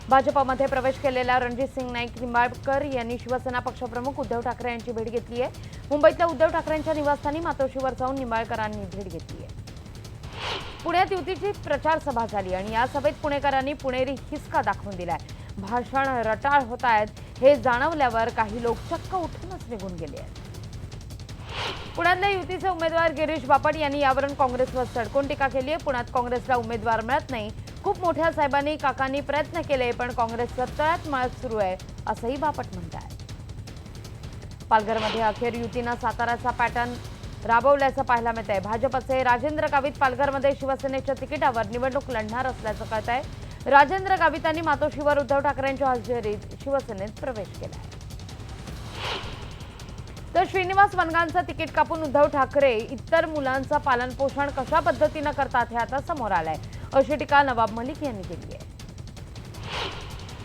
भाजपमध्ये प्रवेश केलेल्या रणजितसिंग नाईक निंबाळकर यांनी शिवसेना पक्षप्रमुख उद्धव ठाकरे यांची भेट घेतली आहे। मुंबईतल्या उद्धव ठाकरेंच्या निवासस्थानी मातोश्रीवर जाऊन निंबाळकरांनी भेट घेतली आहे। पुण्यात युतीची प्रचार सभा झाली आणि या सभेत पुणेकरांनी पुणेरी हिसका दाखवून दिलाय। भाषण रटाळ होत आहेत हे जाणवल्यावर काही लोक चक्क उठूनच निघून गेले आहेत। पुण्यातले युतीचे उमेदवार गिरीश बापट यांनी यावरून काँग्रेसवर सडकून टीका केली आहे। पुण्यात काँग्रेसला उमेदवार मिळत नाही, खूप मोठ्या साहेबांनी काकांनी प्रयत्न केले पण काँग्रेसचं तळ्यात मळत सुरू आहे असंही बापट म्हणतात। पालघरमध्ये अखेर युतीनं साताराचा पॅटर्न राबवल्याचं पाहायला मिळत आहे। भाजपचे राजेंद्र गावित पालघरमध्ये शिवसेनेच्या तिकिटावर निवडणूक लढणार असल्याचं कळत आहे। राजेंद्र गावितांनी मातोश्रीवर उद्धव ठाकरेंच्या हजेरीत शिवसेनेत प्रवेश केला आहे। तर श्रीनिवास वनगांचं तिकीट कापून उद्धव ठाकरे इतर मुलांचं पालनपोषण कशा पद्धतीनं करतात हे आता समोर आलंय, अशी टीका नवाब मलिक यांनी केली आहे।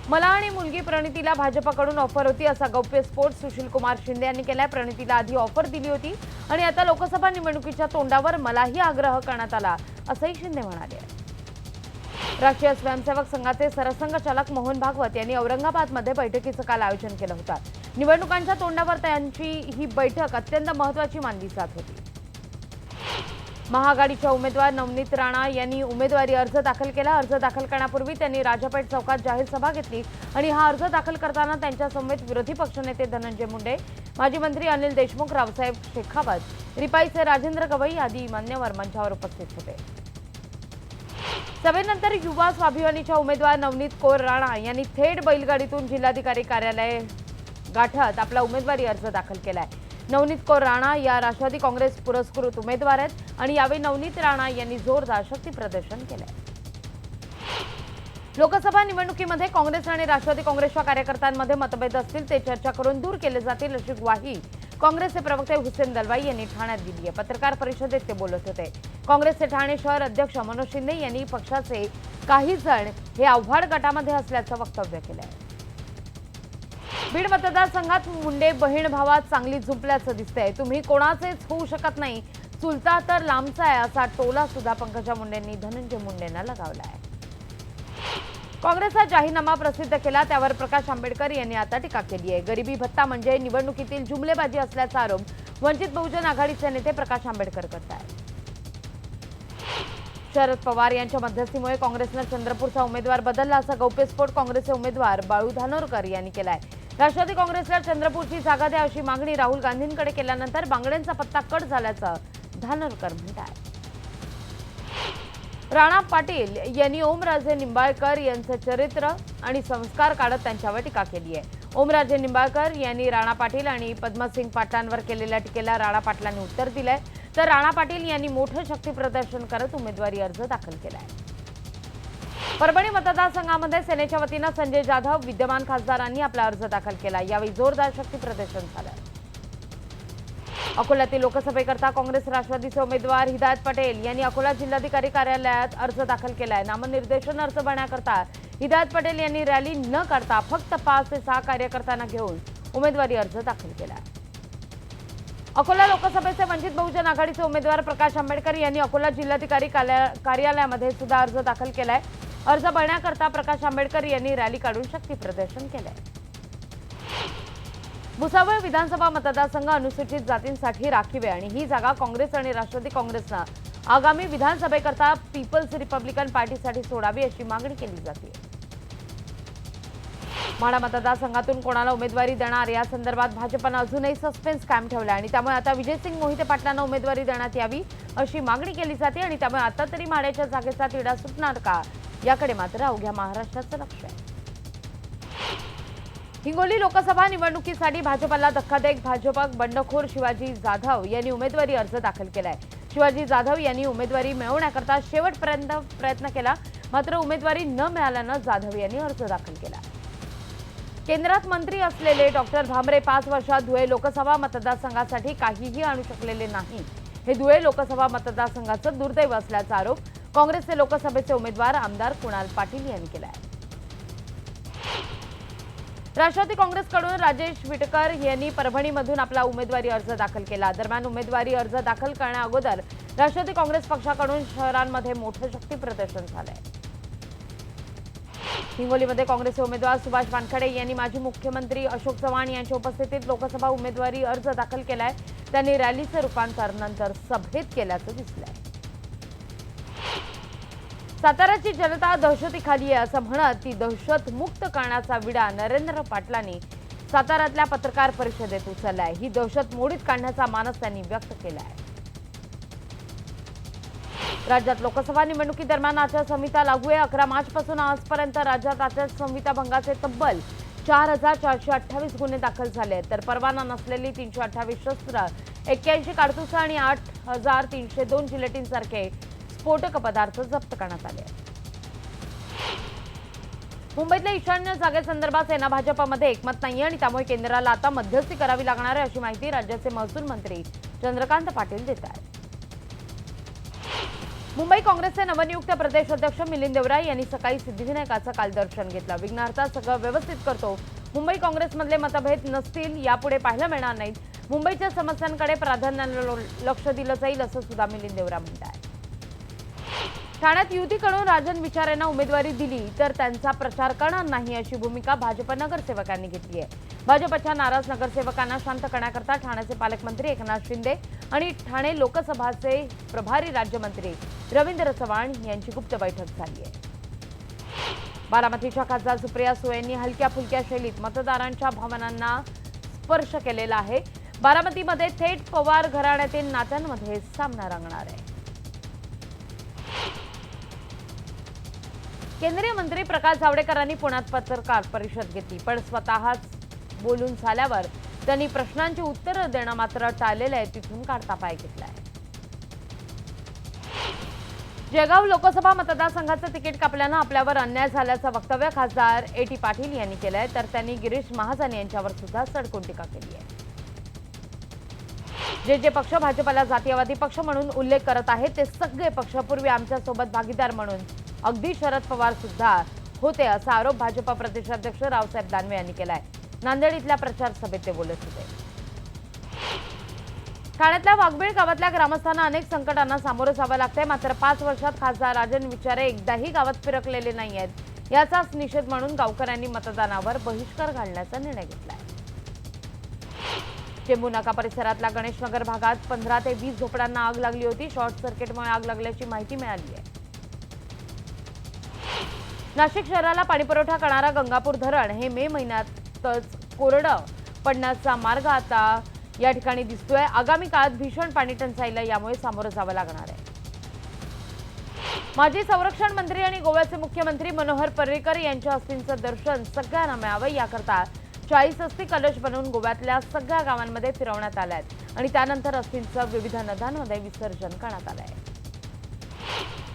मला आणि मुलगी प्रणितीला भाजपकडून ऑफर होती असा गौप्यस्फोट सुशील कुमार शिंदे यांनी केलाय। प्रणितीला आधी ऑफर दिली होती आणि आता लोकसभा निवडणुकीच्या तोंडावर मलाही आग्रह करण्यात आला असंही शिंदे म्हणाले। राष्ट्रीय स्वयंसेवक संघाचे सरसंघचालक मोहन भागवत यांनी औरंगाबादमध्ये बैठकीचं काल आयोजन केलं होतं। निवडणुकांच्या तोंडावर त्यांची ही बैठक अत्यंत महत्त्वाची मानली जात होती। महाआघाडीच्या उमेदवार नवनीत राणा यांनी उमेदवारी अर्ज दाखल केला। अर्ज दाखल करण्यापूर्वी त्यांनी राजापेठ चौकात जाहीर सभा घेतली आणि हा अर्ज दाखल करताना त्यांच्या समवेत विरोधी पक्षनेते धनंजय मुंडे, माजी मंत्री अनिल देशमुख, रावसाहेब शेखावत, रिपाईचे राजेंद्र गवई आदी मान्यवर मंचावर उपस्थित होते। सभेनंतर युवा स्वाभिमानीच्या उमेदवार नवनीत कौर राणा यांनी थेट बैलगाडीतून जिल्हाधिकारी कार्यालय गाठत आपला उमेदवारी अर्ज दाखल केलाय। नवनीत कौर राणा या राष्ट्रवादी काँग्रेस पुरस्कृत उमेदवार आहेत आणि यावेळी नवनीत राणा यांनी जोरदार शक्ती प्रदर्शन केलंय। लोकसभा निवडणुकीमध्ये काँग्रेस आणि राष्ट्रवादी काँग्रेसच्या कार्यकर्त्यांमध्ये मतभेद असतील ते चर्चा करून दूर केले जातील अशी ग्वाही काँग्रेसचे प्रवक्ते हुसेन दलवाई यांनी ठाण्यात दिली आहे। पत्रकार परिषदेत ते बोलत होते। काँग्रेसचे ठाणे शहर अध्यक्ष मनोज शिंदे यांनी पक्षाचे काही जण हे आव्हाड गटामध्ये असल्याचं वक्तव्य केलंय। बीड मतदारसंघात मुंडे बहीण भावात चांगली झुंपल्याचं दिसतंय। तुम्ही कोणाचेच होऊ शकत नाही, चुलता तर लांबचा आहे असा टोला सुद्धा पंकजा मुंडेंनी धनंजय मुंडेंना लगावलाय। काँग्रेसचा जाहीरनामा प्रसिद्ध केला त्यावर प्रकाश आंबेडकर यांनी आता टीका केली आहे। गरिबी भत्ता म्हणजे निवडणुकीतील जुमलेबाजी असल्याचा आरोप वंचित बहुजन आघाडीचे नेते प्रकाश आंबेडकर करतात। शरद पवार यांच्या मध्यस्थीमुळे काँग्रेसनं चंद्रपूरचा उमेदवार बदलला असा गौप्यस्फोट काँग्रेसचे उमेदवार बाळू धानोरकर यांनी केलाय। राष्ट्रवादी काँग्रेसला चंद्रपूरची जागा द्या अशी मागणी राहुल गांधींकडे केल्यानंतर बांगड्यांचा पत्ता कट झाल्याचं धानोरकर म्हणतात। राणा पाटील यांनी ओमराजे निंबाळकर यांचं चरित्र आणि संस्कार काढत त्यांच्यावर टीका केली आहे। ओमराजे निंबाळकर यांनी राणा पाटील आणि पद्मसिंग पाटलांवर केलेल्या टीकेला राणा पाटलांनी उत्तर दिलंय, तर राणा पाटील यांनी मोठं शक्ती प्रदर्शन करत उमेदवारी अर्ज दाखल केलाय। परभणी मतदारसंघामध्ये सेनेच्या वतीनं संजय जाधव विद्यमान खासदारांनी आपला अर्ज दाखल केला। यावेळी जोरदार शक्ती प्रदर्शन झालं। अकोल्यातील लोकसभेकरता काँग्रेस राष्ट्रवादीचे उमेदवार हिदायत पटेल यांनी अकोला जिल्हाधिकारी कार्यालयात अर्ज दाखल केलाय। नामनिर्देशन अर्ज भरण्याकरता हिदायत पटेल यांनी रॅली न करता फक्त 5 ते 6 कार्यकर्त्यांना घेऊन उमेदवारी अर्ज दाखल केला। अकोला लोकसभेचे वंचित बहुजन आघाडीचे उमेदवार प्रकाश आंबेडकर यांनी अकोला जिल्हाधिकारी कार्यालयामध्ये सुद्धा अर्ज दाखल केलाय। अर्ज भरण्याकरता प्रकाश आंबेडकर यांनी रॅली काढून शक्ती प्रदर्शन केलंय। भुसावळ विधानसभा मतदारसंघ अनुसूचित जातींसाठी राखीव आहे आणि ही जागा काँग्रेस आणि राष्ट्रवादी काँग्रेसनं आगामी विधानसभेकरता पीपल्स रिपब्लिकन पार्टीसाठी सोडावी अशी मागणी केली जाते। माढा मतदारसंघातून कोणाला उमेदवारी देणार या संदर्भात भाजपनं अजूनही सस्पेन्स कायम ठेवला आणि त्यामुळे आता विजयसिंग मोहिते पाटलांना उमेदवारी देण्यात यावी अशी मागणी केली जाते आणि त्यामुळे आता तरी माढ्याच्या जागेचा तिढा सुटणार का याकडे मात्र अवघ्या महाराष्ट्राचं लक्ष आहे। हिंगोली लोकसभा निवडणुकीसाठी भाजपला धक्कादायक भाजप बंडखोर शिवाजी जाधव यांनी उमेदवारी अर्ज दाखल केलाय। शिवाजी जाधव यांनी उमेदवारी मिळवण्याकरता शेवटपर्यंत प्रयत्न केला, मात्र उमेदवारी न मिळाल्यानं जाधव यांनी अर्ज दाखल केला। केंद्रात मंत्री असलेले डॉक्टर भामरे 5 वर्षात धुळे लोकसभा मतदारसंघासाठी काहीही आणू शकलेले नाही, हे धुळे लोकसभा मतदारसंघाचं दुर्दैव असल्याचा आरोप काँग्रेसचे लोकसभेचे उमेदवार आमदार कुणाल पाटील यांनी केला आहे। राष्ट्रवादी काँग्रेसकडून राजेश विटकर यांनी परभणीमधून आपला उमेदवारी अर्ज दाखल केला। दरम्यान उमेदवारी अर्ज दाखल करण्याअगोदर राष्ट्रवादी काँग्रेस पक्षाकडून शहरांमध्ये मोठं शक्ती प्रदर्शन झालंय। हिंगोलीमध्ये काँग्रेसचे उमेदवार सुभाष वानखडे यांनी माजी मुख्यमंत्री अशोक चव्हाण यांच्या उपस्थितीत लोकसभा उमेदवारी अर्ज दाखल केलाय. त्यांनी रॅलीचं रूपांतर नंतर सभेत केल्याचं दिसलंय. साताराची जनता दहशतीखाली आहे असं म्हणत ती दहशत मुक्त करण्याचा विडा नरेंद्र पाटलांनी साताऱ्यातल्या पत्रकार परिषदेत उचललाय. ही दहशत मोडीत काढण्याचा मानस त्यांनी व्यक्त केलाय. राज्यात लोकसभा निवडणुकीदरम्यान आचारसंहिता लागू आहे. 11 मार्चपासून आजपर्यंत राज्यात आचारसंहिता भंगाचे तब्बल 4,428 गुन्हे दाखल झाले आहेत. तर परवाना नसलेली 328 शस्त्र, 81 काडतुसं आणि 8,302 जिलेटिन सारखे स्फोटक पदार्थ जप्त करण्यात आले आहेत. मुंबईतल्या ईशान्य जागेसंदर्भात सेना भाजपमध्ये एकमत नाहीये आणि त्यामुळे केंद्राला आता मध्यस्थी करावी लागणार आहे अशी माहिती राज्याचे महसूल मंत्री चंद्रकांत पाटील देत आहेत. मुंबई काँग्रेसचे नवनियुक्त प्रदेश अध्यक्ष मिलिंद देवरा यांनी सकाळी सिद्धिविनायकाचं काल दर्शन घेतलं. विघ्नहर्ता सगळं व्यवस्थित करतो. मुंबई काँग्रेसमधले मतभेद नसतील यापुढे पाहायला मिळणार नाहीत. मुंबईच्या समस्यांकडे प्राधान्यानं लक्ष दिलं जाईल असं सुद्धा मिलिंद देवरा म्हणतात. ठाण्यात युतीकडून राजन विचारेंना उमेदवारी दिली तर त्यांचा प्रचार करणार नाही अशी भूमिका भाजप नगरसेवकांनी घेतली आहे. भाजपच्या नाराज नगरसेवकांना शांत करण्याकरता ठाण्याचे पालकमंत्री एकनाथ शिंदे आणि ठाणे लोकसभाचे प्रभारी राज्यमंत्री रवींद्र चव्हाण यांची गुप्त बैठक झाली आहे. बारामतीच्या खासदार सुप्रिया सुळे यांनी हलक्या फुलक्या शैलीत मतदारांच्या भावनांना स्पर्श केलेला आहे. बारामतीमध्ये थेट पवार घराण्यातील नात्यांमध्ये सामना रंगणार आहे. केंद्रीय मंत्री प्रकाश जावडेकरांनी पुण्यात पत्रकार परिषद घेतली, पण स्वतःच बोलून झाल्यावर त्यांनी प्रश्नांची उत्तरं देणं मात्र टाळलेलं आहे. तिथून काढता पाय घेतलाय. जळगाव लोकसभा मतदारसंघाचं तिकीट कापल्यानं आपल्यावर अन्याय झाल्याचं वक्तव्य खासदार ए.टी. पाटील यांनी केलंय. तर त्यांनी गिरीश महाजन यांच्यावर सुद्धा सडकून टीका केली आहे. जे पक्ष भाजपला जातीयवादी पक्ष म्हणून उल्लेख करत आहेत ते सगळे पक्ष पूर्वी आमच्या सोबत भागीदार म्हणून अगदी शरद पवार सुद्धा होते असा आरोप भाजप प्रदेशाध्यक्ष रावसाहेब दानवे यांनी केलाय. नांदेड इथल्या प्रचार सभेत ते बोलत होते. ठाण्यातल्या वाघबीळ गावातल्या ग्रामस्थांना अनेक संकटांना सामोरं जावं लागतंय. मात्र 5 वर्षात खासदार राजन विचारे एकदाही गावात फिरकलेले नाहीयेत. याचाच निषेध म्हणून गावकऱ्यांनी मतदानावर बहिष्कार घालण्याचा निर्णय घेतलाय. चेंबूर नाका परिसरातल्या गणेशनगर भागात 15 ते 20 झोपड्यांना आग लागली होती. शॉर्ट सर्किटमुळे आग लागल्याची माहिती मिळाली आहे. नाशिक शहराला पाणीपुरवठा करणारा गंगापूर धरण हे मे महिन्यातच कोरडं पडण्याचा मार्ग आता या ठिकाणी दिसतोय. आगामी काळात भीषण पाणी टंचाईला यामुळे सामोरं जावं लागणार आहे. माजी संरक्षण मंत्री आणि गोव्याचे मुख्यमंत्री मनोहर पर्रीकर यांच्या अस्थींचं दर्शन सगळ्यांना मिळावं याकरता 40 अस्थी कलश बनवून गोव्यातल्या सगळ्या गावांमध्ये फिरवण्यात आले आहेत आणि त्यानंतर अस्थींचं विविध नद्यांमध्ये विसर्जन करण्यात आलं आहे.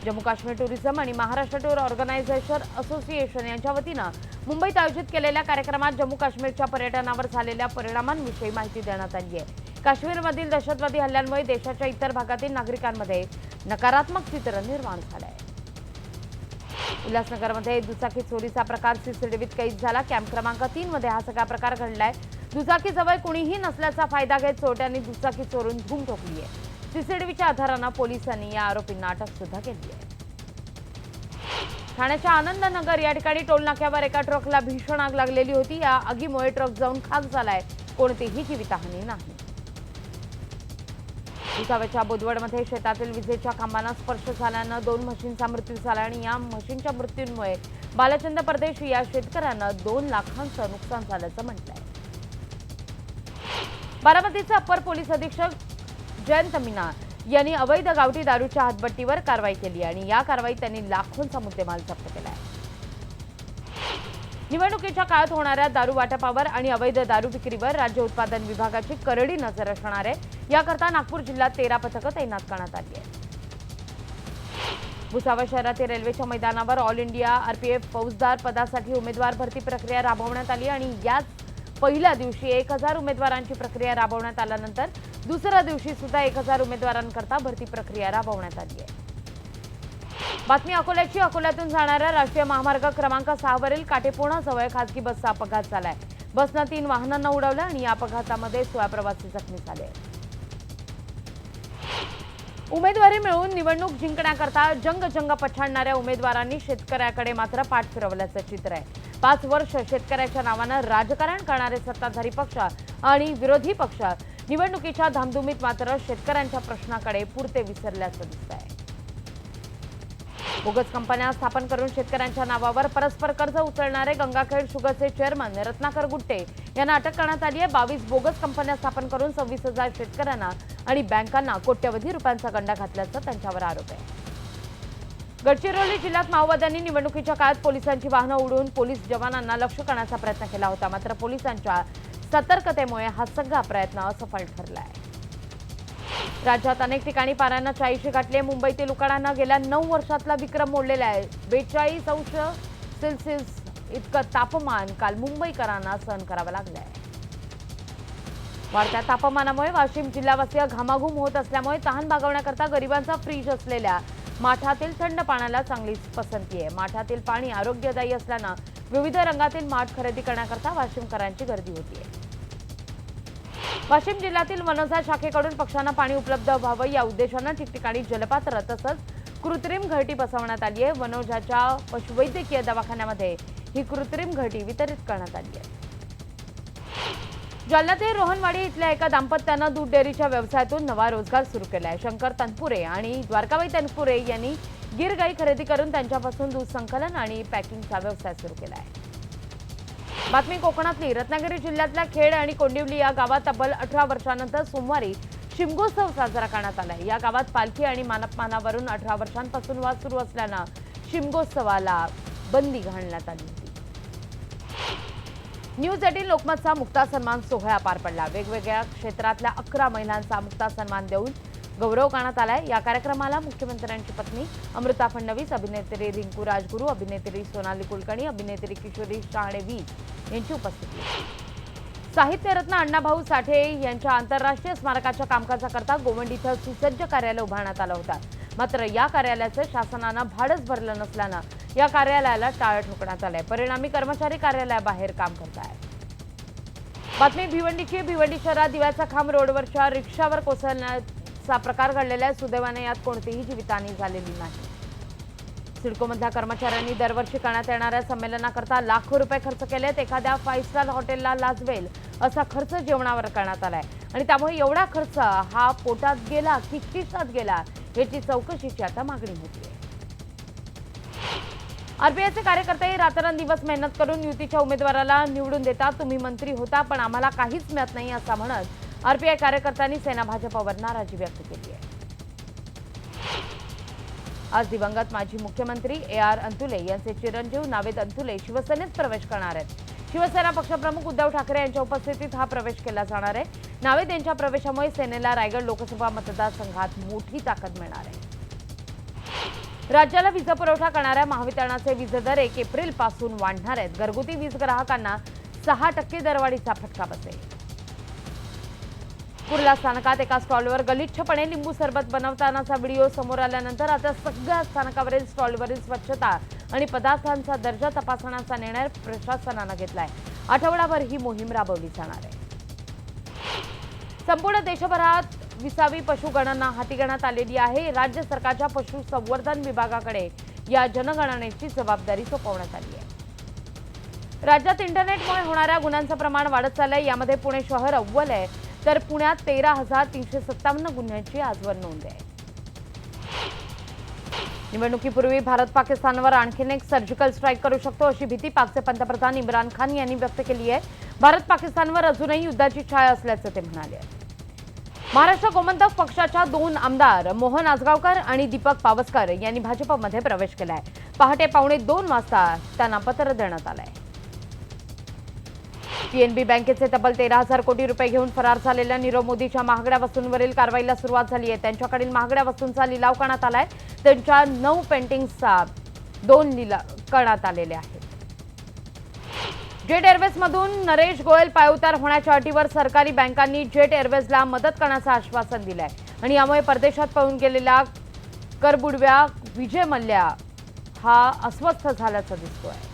जम्मू काश्मीर टुरिझम आणि महाराष्ट्र टूर ऑर्गनायझेशन असोसिएशन यांच्या वतीनं मुंबईत आयोजित केलेल्या कार्यक्रमात जम्मू काश्मीरच्या पर्यटनावर झालेल्या परिणामांविषयी माहिती देण्यात आली आहे. काश्मीरमधील दहशतवादी हल्ल्यांमुळे देशाच्या इतर भागातील नागरिकांमध्ये नकारात्मक चित्र निर्माण झालं आहे. उल्हासनगरमध्ये दुचाकी चोरीचा प्रकार सीसीटीव्हीत कैद झाला. कॅम्प क्रमांक 3 मध्ये हा सगळा प्रकार घडलाय. दुचाकीजवळ कुणीही नसल्याचा फायदा घेत चोरट्यांनी दुचाकी चोरून धूम ठोकली आहे. सीसीटीव्हीच्या आधारानं पोलिसांनी या आरोपींना अटक सुद्धा केली आहे. ठाण्याच्या आनंदनगर या ठिकाणी टोलनाक्यावर एका ट्रकला भीषण आग लागलेली होती. या आगीमुळे ट्रक जाऊन खाक झालाय. कोणतीही जीवितहानी नाही. भुसावळच्या बोदवडमध्ये शेतातील विजेच्या खांबांना स्पर्श झाल्यानं 2 म्हशींचा मृत्यू झाला आणि या म्हशींच्या मृत्यूंमुळे बालचंद परदेशी या शेतकऱ्यांना 2 लाखांचं नुकसान झाल्याचं म्हटलंय. बारामतीचे अप्पर पोलीस अधीक्षक जयंत मीना यांनी अवैध गावठी दारूच्या हातभट्टीवर कारवाई केली आणि या कारवाईत त्यांनी लाखोंचा मुद्देमाल जप्त केलाय. निवडणुकीच्या काळात होणाऱ्या दारू वाटपावर आणि अवैध दारू विक्रीवर राज्य उत्पादन विभागाची करडी नजर असणार आहे. याकरता नागपूर जिल्ह्यात 13 पथकं तैनात करण्यात आली आहेत. भुसावळ शहरातील रेल्वेच्या मैदानावर ऑल इंडिया आरपीएफ फौजदार पदासाठी उमेदवार भरती प्रक्रिया राबवण्यात आली आणि याच पहिल्या दिवशी 1000 उमेदवारांची प्रक्रिया राबवण्यात आल्यानंतर दुसऱ्या दिवशी सुद्धा 1000 उमेदवारांकरता भरती प्रक्रिया राबवण्यात आली आहे. बातमी अकोल्याची. अकोल्यातून जाणाऱ्या राष्ट्रीय महामार्ग क्रमांक 6 वरील काटेपूर्णाजवळ खासगी बसचा अपघात झालाय. बसनं 3 वाहनांना उडवलं आणि या अपघातामध्ये 16 प्रवासी जखमी झाले. उमेदवारी मिळवून निवडणूक जिंकण्याकरता जंग पछाडणाऱ्या उमेदवारांनी शेतकऱ्याकडे मात्र पाठ फिरवल्याचं चित्र आहे। 5 वर्ष शेतकऱ्याच्या नावानं राजकारण करणारे सत्ताधारी पक्ष आणि विरोधी पक्ष निवडणुकीच्या धामधुमीत मात्र शेतकऱ्यांच्या प्रश्नाकडे पुरते विसरल्याचं दिसतंय। बोगस कंपन्या स्थापन करून शेतकऱ्यांच्या नावावर परस्पर कर्ज उचलणारे गंगाखेड शुगरचे चेअरमन रत्नाकर गुट्टे यांना अटक करण्यात आली आहे। 22 बोगस कंपन्या स्थापन करून 26,000 शेतकऱ्यांना आणि बँकांना कोट्यवधी रुपयांचा गंडा घातल्याचा त्यांच्यावर आरोप आहे। गडचिरोली जिल्ह्यात माओवाद्यांनी निवडणुकीच्या काळात पोलिसांची वाहनं उडवून पोलीस जवानांना लक्ष्य करण्याचा प्रयत्न केला होता, मात्र पोलिसांच्या सतर्कतेमुळे हा सगळा प्रयत्न असफल ठरला आहे। राज्यात अनेक ठिकाणी पाऱ्यांना 40 गाठले। मुंबईतील उकाड्यांना गेल्या 9 वर्षातला विक्रम मोडलेला आहे। 42°C इतकं तापमान काल मुंबईकरांना सहन करावं लागलं आहे। वाढत्या तापमानामुळे वाशिम जिल्हावासीय घामाघूम होत असल्यामुळे तहान भागवण्याकरता गरिबांचा फ्रीज असलेल्या माठातील थंड पाण्याला चांगलीच पसंती आहे। माठातील पाणी आरोग्यदायी असल्यानं विविध रंगातील माठ खरेदी करण्याकरता वाशिमकरांची गर्दी होतीये। वाशिम जिल्ह्यातील वनोजा शाखेकडून पक्ष्यांना पाणी उपलब्ध व्हावं या उद्देशानं ठिकठिकाणी जलपात्र तसंच कृत्रिम घरटी बसवण्यात आली आहे। वनोजाच्या पशुवैद्यकीय दवाखान्यामध्ये ही कृत्रिम घरटी वितरित करण्यात आली आहे। जालन्यातील रोहनवाडी इथल्या एका दाम्पत्यानं दूध डेअरीच्या व्यवसायातून नवा रोजगार सुरू केला आहे। शंकर तनपुरे आणि द्वारकाबाई तनपुरे यांनी गिर गाई खरेदी करून त्यांच्यापासून दूध संकलन आणि पॅकिंगचा व्यवसाय सुरू केला आहे। बातमी कोकणातली। रत्नागिरी जिल्ह्यातल्या खेड आणि कोंडिवली या गावात तब्बल 18 वर्षांनंतर सोमवारी शिमगोत्सव साजरा करण्यात आला। या गावात पालखी आणि मानपमानावरून 18 वर्षांपासून वाद सुरू असल्यानं शिमगोत्सवाला बंदी घालण्यात आली होती। न्यूज 18 लोकमतचा मुक्ता सन्मान सोहळा पार पडला। वेगवेगळ्या क्षेत्रातल्या 11 महिलांचा मुक्ता सन्मान देऊन गौरव करण्यात आलाय। या कार्यक्रमाला मुख्यमंत्र्यांची पत्नी अमृता फडणवीस, अभिनेत्री रिंकू राजगुरू, अभिनेत्री सोनाली कुलकर्णी, अभिनेत्री किशोरी शहाणे यांची उपस्थिती होती। साहित्यरत्न अण्णाभाऊ साठे यांच्या आंतरराष्ट्रीय स्मारकाच्या कामकाजाकरता गोवंडी इथं सुसज्ज कार्यालय उभारण्यात आलं होतं, मात्र या कार्यालयाचं शासनानं भाडंच भरलं नसल्यानं या कार्यालयाला टाळं ठोकण्यात आलंय। परिणामी कर्मचारी कार्यालयाबाहेर काम करत आहेत। बातमी भिवंडीची। भिवंडी शहरात दिव्याचा खांब रोडवरच्या रिक्षावर कोसळण्याचा प्रकार घडलेला आहे। सुदैवाने यात कोणतीही जीवितहानी झालेली नाही। सिडकोमधल्या कर्मचाऱ्यांनी दरवर्षी करण्यात येणाऱ्या संमेलनाकरता लाखो रुपये खर्च केलेत। एखाद्या 5 स्टार हॉटेलला लाजवेल असा खर्च जेवणावर करण्यात आलाय आणि त्यामुळे एवढा खर्च हा पोटात गेला की खिशात गेला याची चौकशीची आता मागणी होतीये। आरपीआयचे कार्यकर्ते रात्रंदिवस मेहनत करून युतीच्या उमेदवाराला निवडून देतात। तुम्ही मंत्री होता पण आम्हाला काहीच मिळत नाही असं म्हणत आरपीआय कार्यकर्त्यांनी सेना भाजपवर नाराजी व्यक्त केली आहे। आज दिवंगत माजी मुख्यमंत्री AR अंतुले यांचे चिरंजीव नावेद अंतुले शिवसेनेत प्रवेश करणार आहेत। शिवसेना पक्षप्रमुख उद्धव ठाकरे यांच्या उपस्थितीत हा प्रवेश केला जाणार आहे। नावेद यांच्या प्रवेशामुळे सेनेला रायगड लोकसभा मतदारसंघात मोठी ताकद मिळणार आहे। राज्याला वीज पुरवठा करणाऱ्या महावितरणाचे वीज दर 1 एप्रिलपासून वाढणार आहेत। घरगुती वीज ग्राहकांना 6% दरवाढीचा फटका बसेल। कुर्ला स्थानकात एका स्टॉलवर गलिच्छपणे लिंबू सरबत बनवतानाचा व्हिडिओ समोर आल्यानंतर आता सगळ्या स्थानकावरील स्टॉलवरील स्वच्छता आणि पदार्थांचा दर्जा तपासण्याचा निर्णय प्रशासनाने घेतलाय। आठवडाभर ही मोहीम राबवली जाणार आहे। संपूर्ण देशभरात 20वी पशुगणना हाती घेण्यात आलेली आहे। राज्य सरकारच्या पशुसंवर्धन विभागाकडे या जनगणनेची जबाबदारी सोपवण्यात आली आहे। राज्यात इंटरनेटमुळे होणाऱ्या गुन्ह्यांचं प्रमाण वाढत चाललंय। यामध्ये पुणे शहर अव्वल आहे, तर पुण्यात 13,357 गुन्ह्यांची आजवर नोंद आहे। निवडणुकीपूर्वी भारत पाकिस्तानवर आणखीन एक सर्जिकल स्ट्राईक करू शकतो अशी भीती पाकचे पंतप्रधान इम्रान खान यांनी व्यक्त केली आहे। भारत पाकिस्तानवर अजूनही युद्धाची छाया असल्याचं ते म्हणाले। महाराष्ट्र गोमंतक पक्षाच्या 2 आमदार मोहन आजगावकर आणि दीपक पावसकर यांनी भाजपमध्ये प्रवेश केलाय। पहाटे 1:15 वाजता त्यांना पत्र देण्यात आलंय। पीएनबी बँकेचे तब्बल 13,000 कोटी रुपये घेऊन फरार झालेल्या नीरव मोदीच्या महागड्या वस्तूंवरील कारवाईला सुरुवात झाली आहे। त्यांच्याकडील महागड्या वस्तूंचा लिलाव करण्यात आलाय। त्यांच्या 9 पेंटिंग्सचा 2 लिलाव करण्यात आलेले आहेत। जेट एअरवेजमधून नरेश गोयल पायउतार होण्याच्या अटीवर सरकारी बँकांनी जेट एअरवेजला मदत करण्याचं आश्वासन दिलंय आणि यामुळे परदेशात पळून गेलेला करबुडव्या विजय मल्ल्या हा अस्वस्थ झाल्याचं दिसतोय।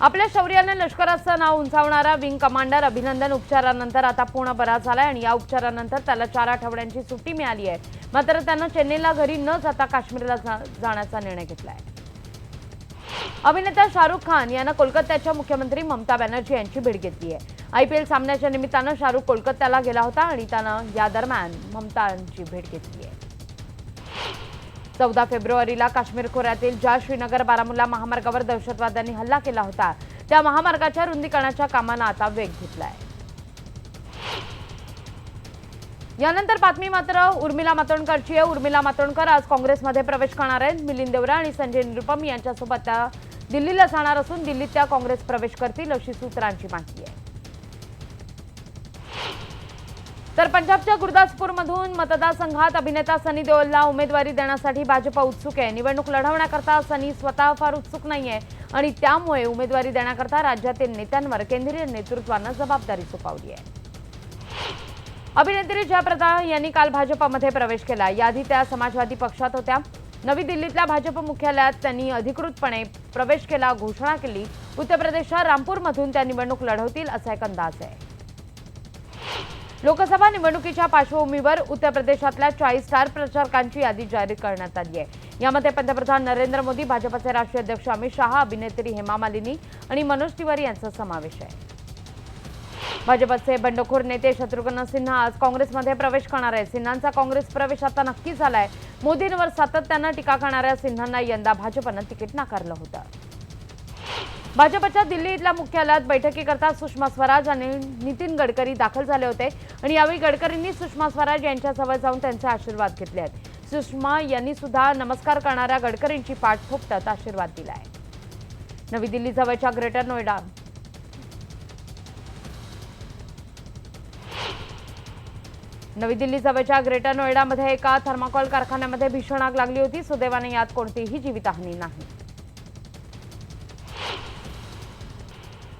आपल्या शौर्याने लष्कराचं नाव उंचावणारा विंग कमांडर अभिनंदन उपचारानंतर आता पूर्ण बरा झालाय आणि या उपचारानंतर त्याला 4 आठवड्यांची सुट्टी मिळाली आहे. मात्र त्यानं चेन्नईला घरी न जाता काश्मीरला जाण्याचा निर्णय घेतलाय. अभिनेता शाहरुख खान यानं कोलकात्याच्या मुख्यमंत्री ममता बॅनर्जी यांची भेट घेतली आहे. IPL सामन्याच्या निमित्तानं शाहरुख कोलकात्याला गेला होता आणि त्यानं या दरम्यान ममतांची भेट घेतली आहे. 14 फेब्रुवारीला काश्मीर खोऱ्यातील ज्या श्रीनगर बारामुल्ला महामार्गावर दहशतवाद्यांनी हल्ला केला होता त्या महामार्गाच्या रुंदीकरणाच्या कामांना आता वेग घेतलाय. यानंतर बातमी मात्र उर्मिला मातोंडकरची आहे. उर्मिला मातोंडकर आज काँग्रेसमध्ये प्रवेश करणार आहेत. मिलिंद देवरा आणि संजय निरुपम यांच्यासोबत त्या दिल्लीला जाणार असून दिल्लीत त्या काँग्रेस प्रवेश करतील अशी सूत्रांची माहिती आहे. तर पंजाबच्या गुरदासपूरमधून मतदारसंघात अभिनेता सनी देओलला उमेदवारी देण्यासाठी भाजप उत्सुक आहे. निवडणूक लढवण्याकरता सनी स्वतः फार उत्सुक नाहीये आणि त्यामुळे उमेदवारी देण्याकरता राज्यातील नेत्यांवर केंद्रीय नेतृत्वानं जबाबदारी सोपवली आहे. अभिनेत्री जयप्रदा यांनी काल भाजपमध्ये प्रवेश केला. याआधी त्या समाजवादी पक्षात होत्या. नवी दिल्लीतल्या भाजप मुख्यालयात त्यांनी अधिकृतपणे प्रवेश केला, घोषणा केली. उत्तर प्रदेशच्या रामपूरमधून त्या निवडणूक लढवतील असा एक अंदाज आहे. लोकसभा निवडणुकीच्या पार्श्वभूमीवर उत्तर प्रदेशातल्या 40 स्टार प्रचारकांची यादी जारी करण्यात आली आहे. यामध्ये पंतप्रधान नरेंद्र मोदी, भाजपचे राष्ट्रीय अध्यक्ष अमित शहा, अभिनेत्री हेमा मालिनी आणि मनोज तिवारी यांचा समावेश आहे. भाजपचे बंडखोर नेते शत्रुघ्न सिन्हा आज काँग्रेसमध्ये प्रवेश करणार आहेत. सिन्हांचा काँग्रेस प्रवेश आता नक्की झालाय. मोदींवर सातत्यानं टीका करणाऱ्या सिन्हांना यंदा भाजपनं तिकीट नाकारलं होतं. भाजपच्या दिल्ली इथल्या मुख्यालयात बैठकीकरता सुषमा स्वराज आणि नितीन गडकरी दाखल झाले होते आणि यावेळी गडकरींनी सुषमा स्वराज यांच्याजवळ जाऊन त्यांचे आशीर्वाद घेतले आहेत. सुषमा यांनी सुद्धा नमस्कार करणाऱ्या गडकरींची पाठ थोपटत आशीर्वाद दिलाय. नवी दिल्ली जवळच्या ग्रेटर नोएडामध्ये एका थर्माकोल कारखान्यामध्ये भीषण आग लागली होती. सुदैवाने यात कोणतीही जीवितहानी नाही.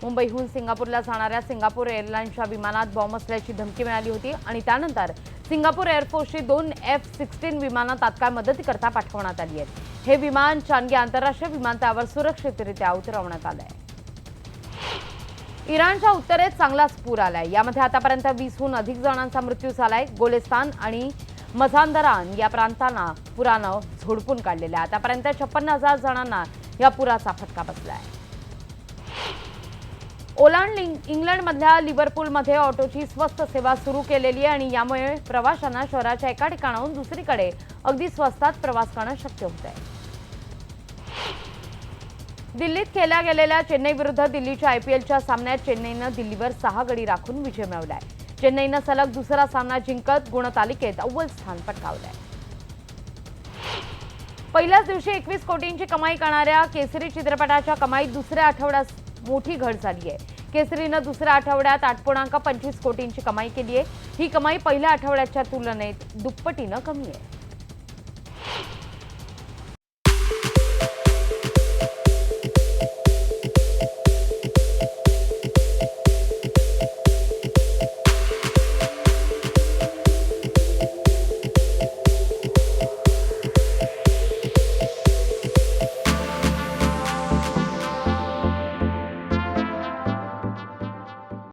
मुंबईहून सिंगापूरला जाणाऱ्या सिंगापूर एअरलाइन्सच्या विमानात बॉम्ब असल्याची धमकी मिळाली होती आणि त्यानंतर सिंगापूर एअरफोर्सची 2 F-16 विमानं तात्काळ मदतीकरता पाठवण्यात आली आहेत. हे विमान चांगी आंतरराष्ट्रीय विमानतळावर सुरक्षितरित्या उतरवण्यात आलंय. इराणच्या उत्तरेत चांगलाच पूर आलाय. यामध्ये आतापर्यंत 20हून अधिक जणांचा मृत्यू झालाय. गोलेस्तान आणि मझांदरान या प्रांतांना पुरानं झोडपून काढलेलं आहे. आतापर्यंत 56,000 जणांना या पुराचा फटका बसलाय. ओलांड इंग्लंडमधल्या लिव्हरपूलमध्ये ऑटोची स्वस्त सेवा सुरू केलेली आहे आणि यामुळे प्रवाशांना शहराच्या एका ठिकाणाहून दुसरीकडे अगदी स्वस्तात प्रवास करणं शक्य होत आहे. दिल्लीत खेळल्या गेलेल्या चेन्नई विरुद्ध दिल्लीच्या IPLच्या सामन्यात चेन्नईनं दिल्लीवर 6 गडी राखून विजय मिळवलाय. चेन्नईनं सलग दुसरा सामना जिंकत गुणतालिकेत अव्वल स्थान पटकावलंय. पहिल्याच दिवशी 21 कोटींची कमाई करणाऱ्या केसरी चित्रपटाच्या कमाईत दुसऱ्या आठवड्यात मोठी घट झाली आहे. केसरीनं दुसऱ्या आठवड्यात 8.25 कोटींची कमाई केली आहे. ही कमाई पहिल्या आठवड्याच्या तुलनेत दुप्पटीनं कमी आहे.